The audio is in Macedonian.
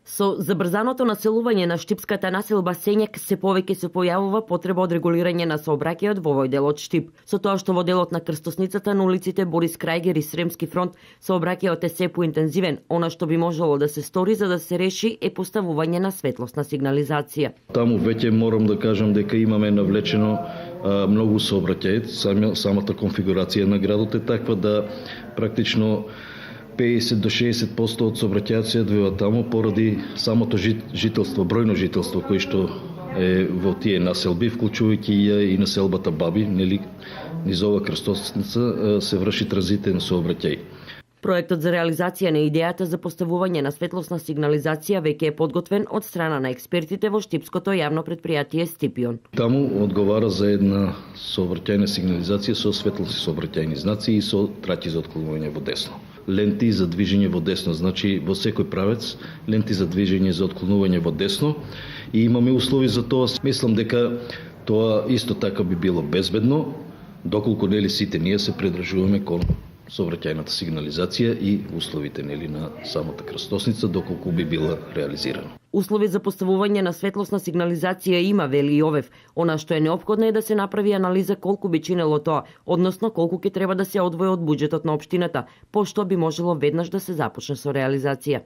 Со забрзаното населување на штипската населба Сењак се повеќе се појавува потреба од регулирање на сообраќајот во овој дел од Штип. Со тоа што во делот на крстосницата на улиците Борис Крајгер и Сремски фронт сообраќајот е се поинтензивен, она што би можело да се стори за да се реши е поставување на светлосна сигнализација. Таму веќе морам да кажам дека имаме навлечено многу сообраќај, самата конфигурација на градот е таква да практично 50 до 60% од сообраќајот се одвива таму поради самото жителство, бројно жителство кој што е во тие населби, вклучувајќи и населбата Баби, нели низ ова крстосница се врши транзитен сообраќај. Проектот за реализација на идејата за поставување на светлосна сигнализација веќе е подготвен од страна на експертите во Штипското јавно претпријатие Стипион. Таму одговара за една сообраќајна сигнализација со светлосни сообраќајни знаци и со траќи за отклонување во десно. Ленти за движење во десно, значи во секој правец ленти за движење за отклонување во десно и имаме услови за тоа. Мислам дека тоа исто така би било безбедно доколку нели сите ние се придржуваме кон сообраќајната сигнализација и условите нели на самата крстосница доколку би била реализирана. Услови за поставување на светлосна сигнализација има, вели Јовев. Она што е неопходно е да се направи анализа колку би чинело тоа, односно колку ќе треба да се одвои од буџетот на општината, пошто би можело веднаш да се започне со реализација.